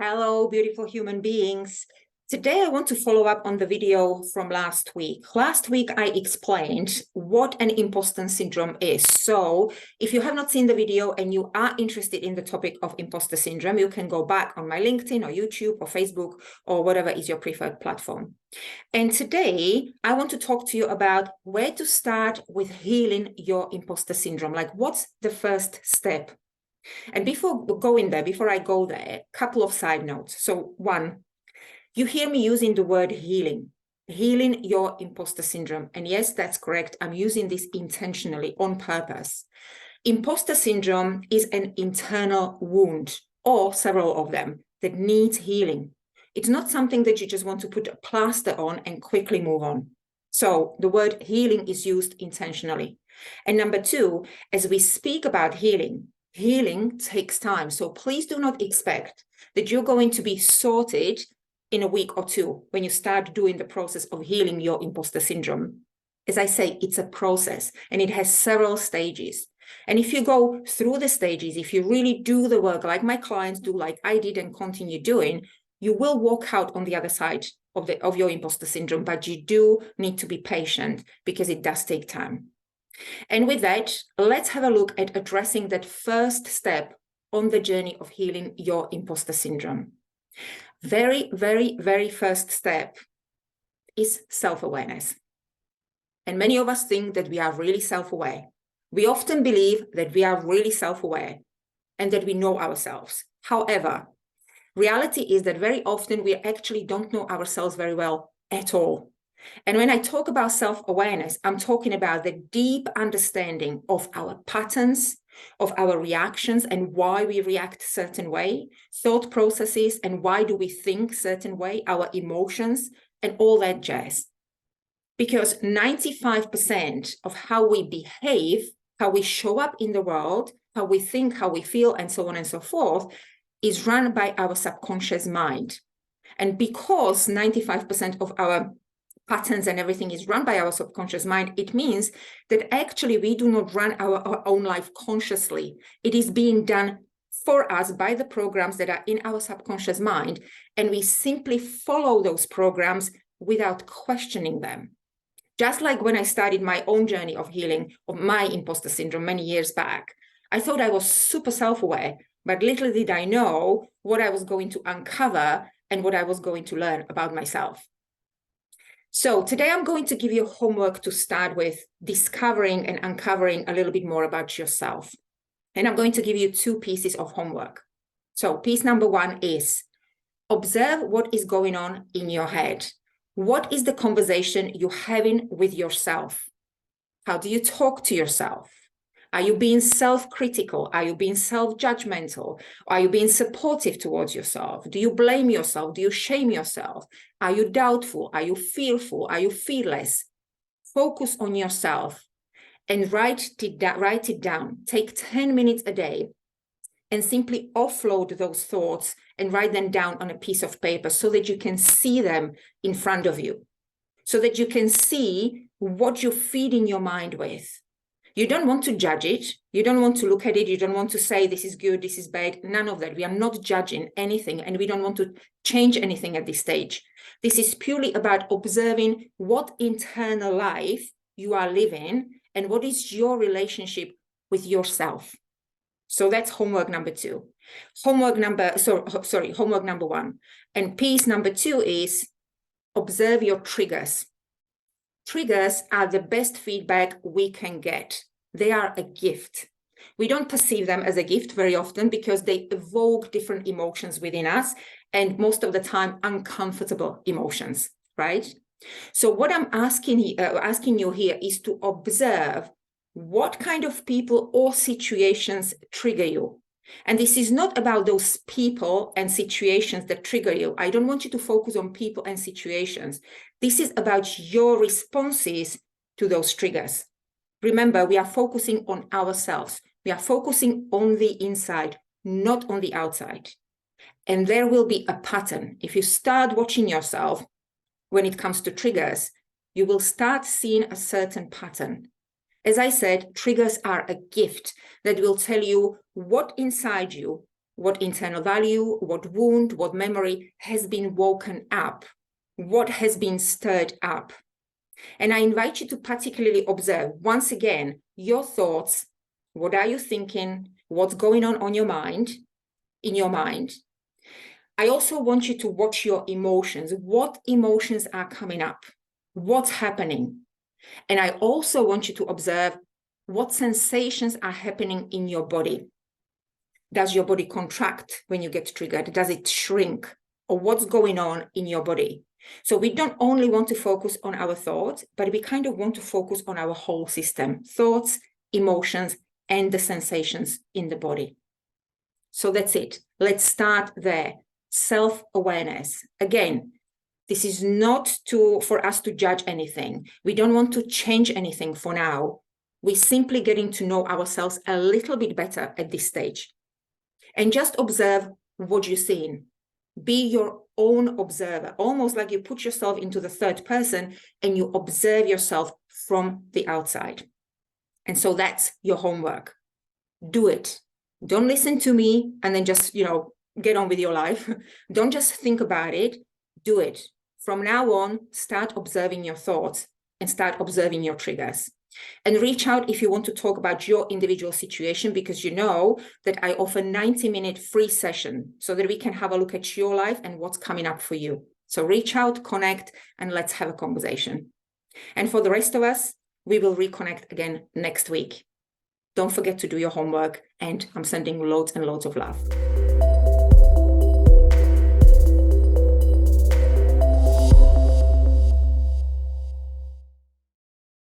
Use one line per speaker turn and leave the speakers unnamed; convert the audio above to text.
Hello, beautiful human beings. Today, I want to follow up on the video from last week. Last week, I explained what an imposter syndrome is. So if you have not seen the video and you are interested in the topic of imposter syndrome, you can go back on my LinkedIn or YouTube or Facebook or whatever is your preferred platform. And today, I want to talk to you about where to start with healing your imposter syndrome. Like, what's the first step? And before I go there, a couple of side notes. So one, you hear me using the word healing your imposter syndrome. And yes, that's correct. I'm using this intentionally on purpose. Imposter syndrome is an internal wound, or several of them, that needs healing. It's not something that you just want to put a plaster on and quickly move on. So the word healing is used intentionally. And number two, as we speak about healing takes time. So please do not expect that you're going to be sorted in a week or two when you start doing the process of healing your imposter syndrome. As I say, it's a process and it has several stages. And if you go through the stages, if you really do the work like my clients do, like I did and continue doing, you will walk out on the other side of your imposter syndrome, but you do need to be patient because it does take time. And with that, let's have a look at addressing that first step on the journey of healing your imposter syndrome. Very, very, very first step is self-awareness. And many of us think that we are really self-aware. We often believe that we are really self-aware and that we know ourselves. However, reality is that very often we actually don't know ourselves very well at all. And when I talk about self-awareness, I'm talking about the deep understanding of our patterns, of our reactions and why we react certain way, thought processes, and why do we think certain way, our emotions, and all that jazz. Because 95% of how we behave, how we show up in the world, how we think, how we feel, and so on and so forth, is run by our subconscious mind. And because 95% of our patterns and everything is run by our subconscious mind, it means that actually we do not run our own life consciously. It is being done for us by the programs that are in our subconscious mind, and we simply follow those programs without questioning them. Just like when I started my own journey of healing of my imposter syndrome many years back, I thought I was super self-aware, but little did I know what I was going to uncover and what I was going to learn about myself. So today I'm going to give you homework to start with discovering and uncovering a little bit more about yourself. And I'm going to give you two pieces of homework. So piece number one is observe what is going on in your head. What is the conversation you're having with yourself? How do you talk to yourself? Are you being self-critical? Are you being self-judgmental? Are you being supportive towards yourself? Do you blame yourself? Do you shame yourself? Are you doubtful? Are you fearful? Are you fearless? Focus on yourself and write it down. Take 10 minutes a day and simply offload those thoughts and write them down on a piece of paper so that you can see them in front of you, so that you can see what you're feeding your mind with. You don't want to judge it. You don't want to look at it. You don't want to say this is good, this is bad. None of that. We are not judging anything and we don't want to change anything at this stage. This is purely about observing what internal life you are living and what is your relationship with yourself. So that's homework number two. Homework number one. And piece number two is observe your triggers. Triggers are the best feedback we can get. They are a gift. We don't perceive them as a gift very often because they evoke different emotions within us, and most of the time uncomfortable emotions, right? So what I'm asking you here is to observe what kind of people or situations trigger you. And this is not about those people and situations that trigger you. I don't want you to focus on people and situations. This is about your responses to those triggers. Remember, we are focusing on ourselves. We are focusing on the inside, not on the outside. And there will be a pattern. If you start watching yourself when it comes to triggers, you will start seeing a certain pattern. As I said, triggers are a gift that will tell you what inside you, what internal value, what wound, what memory has been woken up, what has been stirred up. And I invite you to particularly observe, once again, your thoughts. What are you thinking? What's going on your mind, in your mind? I also want you to watch your emotions. What emotions are coming up? What's happening? And I also want you to observe what sensations are happening in your body. Does your body contract when you get triggered? Does it shrink? Or what's going on in your body? So we don't only want to focus on our thoughts, but we kind of want to focus on our whole system, thoughts, emotions, and the sensations in the body. So that's it. Let's start there. Self-awareness. Again, this is not for us to judge anything. We don't want to change anything for now. We're simply getting to know ourselves a little bit better at this stage. And just observe what you're seeing. Be your own observer, almost like you put yourself into the third person and you observe yourself from the outside. And so that's your homework. Do it. Don't listen to me and then just, get on with your life. Don't just think about it. Do it. From now on, start observing your thoughts and start observing your triggers. And reach out if you want to talk about your individual situation, because you know that I offer 90-minute free session so that we can have a look at your life and what's coming up for you. So reach out, connect, and let's have a conversation. And for the rest of us, we will reconnect again next week. Don't forget to do your homework, and I'm sending loads and loads of love.